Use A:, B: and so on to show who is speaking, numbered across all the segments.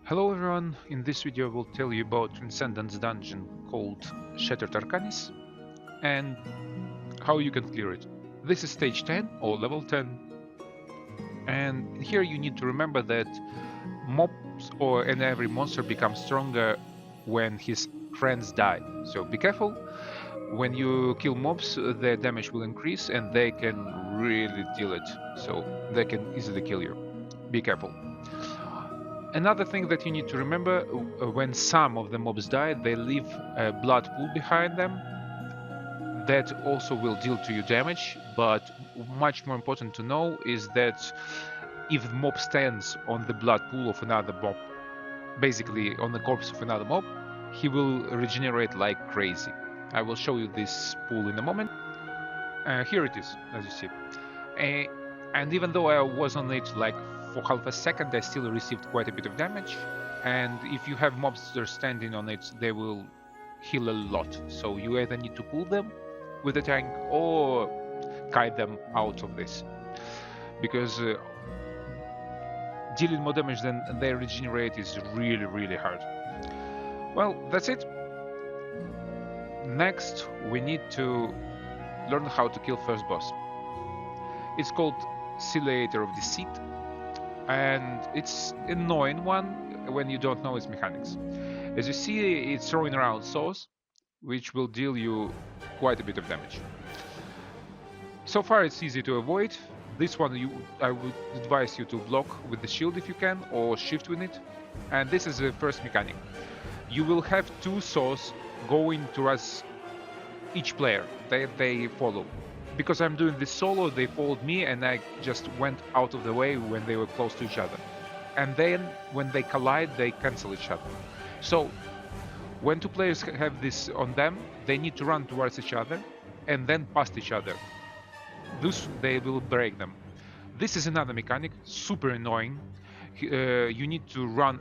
A: Hello everyone, in this video I will tell you about Transcendence dungeon called Shattered Arkanis and how you can clear it. This is stage 10 or level 10, and here you need to remember that mobs and every monster becomes stronger when his friends die. So be careful, when you kill mobs their damage will increase and they can really deal it, so they can easily kill you. Be careful. Another thing that you need to remember, when some of the mobs die, they leave a blood pool behind them. That also will deal to you damage, but much more important to know is that if the mob stands on the blood pool of another mob, basically on the corpse of another mob, he will regenerate like crazy. I will show you this pool in a moment. Here it is, as you see. And even though I was on it like for half a second, I still received quite a bit of damage. And if you have mobs that are standing on it, they will heal a lot. So you either need to pull them with a tank or kite them out of this. Because dealing more damage than they regenerate is really, really hard. Well, that's it. Next, we need to learn how to kill first boss. It's called Siliator of Deceit, and it's an annoying one when you don't know its mechanics. As you see, it's throwing around souls, which will deal you quite a bit of damage. So far it's easy to avoid. This one I would advise you to block with the shield if you can, or shift with it. And this is the first mechanic. You will have two souls going towards each player that they follow. Because I'm doing this solo, they followed me and I just went out of the way when they were close to each other. And then when they collide, they cancel each other. So when two players have this on them, they need to run towards each other and then past each other. Thus they will break them. This is another mechanic, super annoying. You need to run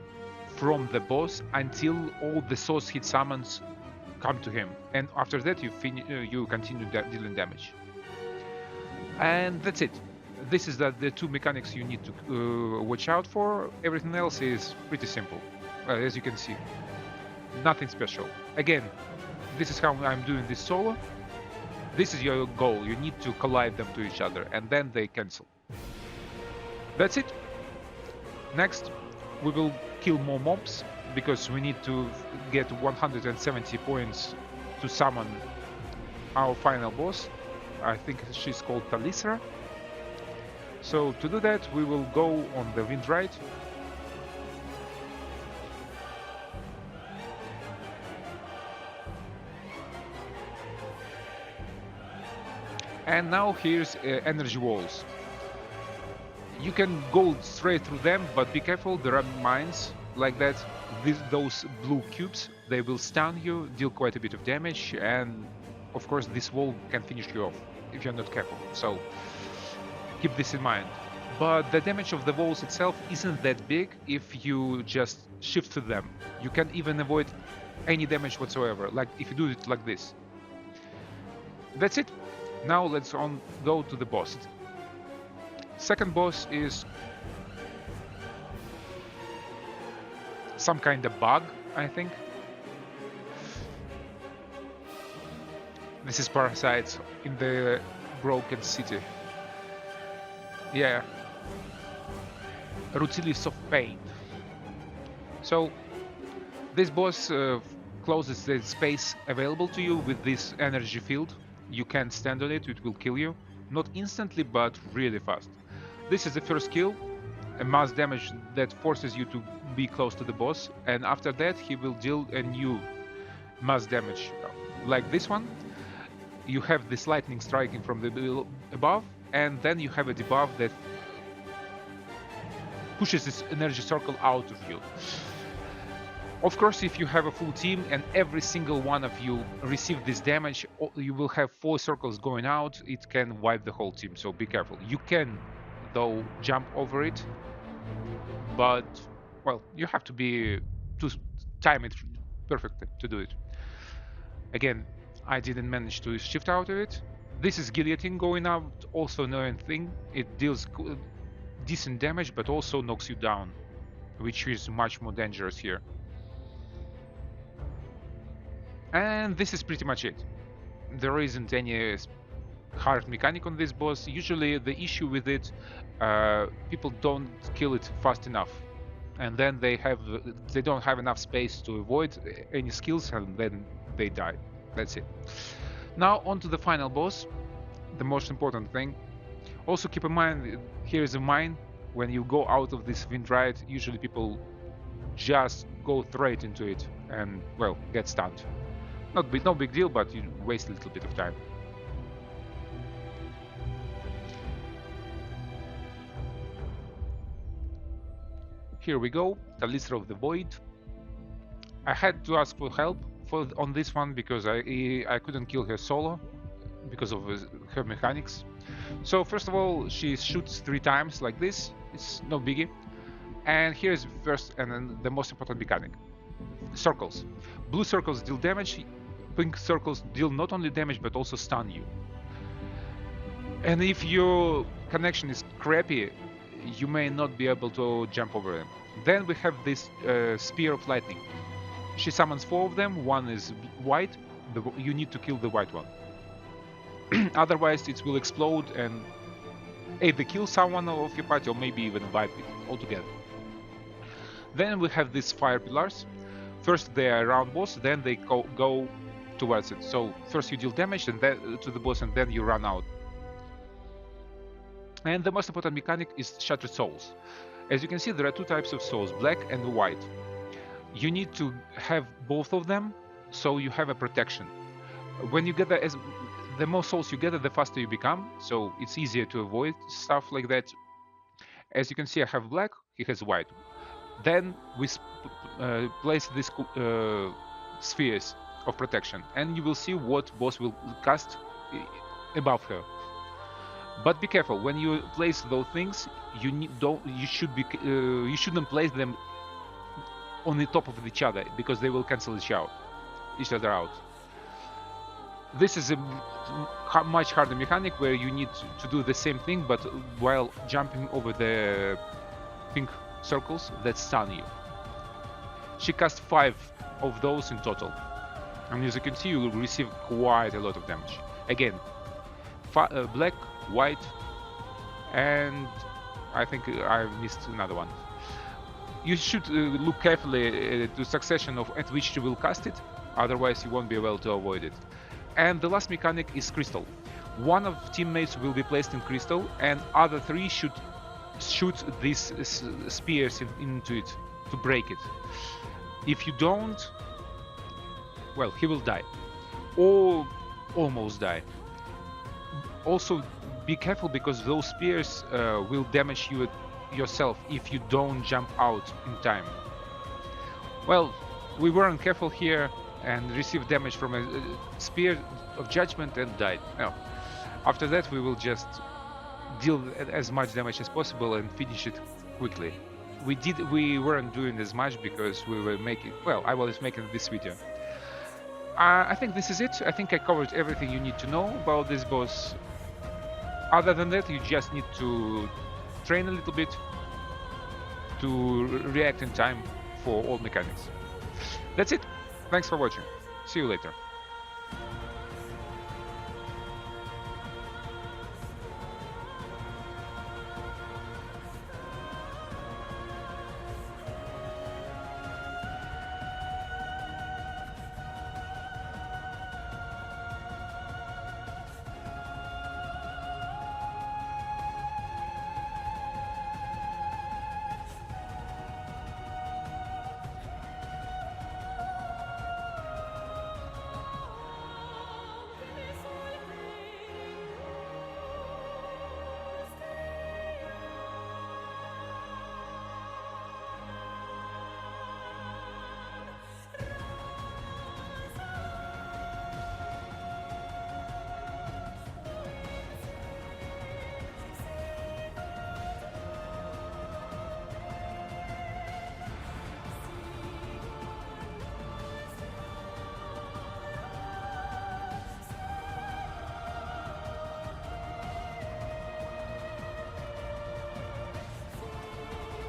A: from the boss until all the source hit summons come to him, and after that you continue dealing damage. And that's it. This is the two mechanics you need to watch out for. Everything else is pretty simple, as you can see. Nothing special. Again, this is how I'm doing this solo. This is your goal. You need to collide them to each other, and then they cancel. That's it. Next, we will kill more mobs, because we need to get 170 points to summon our final boss. I think she's called Talisra. So to do that, we will go on the wind ride. And now here's energy walls. You can go straight through them, but be careful, there are mines like that. Those blue cubes, they will stun you, deal quite a bit of damage, and of course this wall can finish you off if you're not careful, so keep this in mind. But the damage of the walls itself isn't that big if you just shift through them. You can even avoid any damage whatsoever, like if you do it like this. That's it. Now let's go to the boss. Second boss is some kind of bug, I think. This is parasites in the broken city. Yeah. Ruthilis of Pain. So this boss closes the space available to you with this energy field. You can't stand on it, it will kill you. Not instantly, but really fast. This is the first kill, a mass damage that forces you to be close to the boss, and after that he will deal a new mass damage, like this one. You have this lightning striking from the above, and then you have a debuff that pushes this energy circle out of you. Of course, if you have a full team and every single one of you receive this damage, you will have 4 circles going out. It can wipe the whole team, so be careful. You can, though, jump over it, but, well, you have to time it perfectly to do it. Again, I didn't manage to shift out of it. This is guillotine going out, also annoying thing. It deals decent damage, but also knocks you down. which is much more dangerous here. And this is pretty much it. There isn't any hard mechanic on this boss. Usually the issue with it, people don't kill it fast enough, and then they don't have enough space to avoid any skills, and then they die. That's it. Now on to the final boss, the most important thing. Also keep in mind, here is a mine. When you go out of this wind ride, usually people just go straight into it and, well, get stunned. No big deal, but you waste a little bit of time. Here we go, Talisra of the Void. I had to ask for help on this one because I couldn't kill her solo because of her mechanics. So first of all, she shoots 3 times like this. It's no biggie. And here's first and then the most important mechanic. Circles. Blue circles deal damage. Pink circles deal not only damage but also stun you. And if your connection is crappy, you may not be able to jump over them. Then we have this Spear of Lightning. She summons 4 of them. One is white. You need to kill the white one. Otherwise it will explode and either kill someone of your party or maybe even wipe it altogether. Then we have these fire pillars. First they are around boss, then they go towards it. So first you deal damage and then to the boss, and then you run out. And the most important mechanic is Shattered Souls. As you can see, there are 2 types of souls, black and white. You need to have both of them so you have a protection. When you get the more souls you get, the faster you become, so it's easier to avoid stuff like that. As you can see, I have black, he has white. Then we place these spheres of protection, and you will see what boss will cast above her. But be careful when you place those things. You shouldn't place them on the top of each other because they will cancel each other out. This is a much harder mechanic where you need to do the same thing, but while jumping over the pink circles that stun you. She cast 5 of those in total, and as you can see, you will receive quite a lot of damage. Again, black, white, and I think I missed another one. You should look carefully to succession at which you will cast it, otherwise you won't be able to avoid it. And the last mechanic is crystal. One of teammates will be placed in crystal, and other 3 should shoot these spears into it to break it. If you don't, well, he will die or almost die. Also be careful because those spears will damage you yourself if you don't jump out in time. Well, we weren't careful here and received damage from a spear of judgment and died. Now, after that we will just deal as much damage as possible and finish it quickly. We weren't doing as much because we were making, well, I was making this video. I think this is it. I think I covered everything you need to know about this boss. Other than that, you just need to train a little bit to react in time for all mechanics. That's it. Thanks for watching. See you later.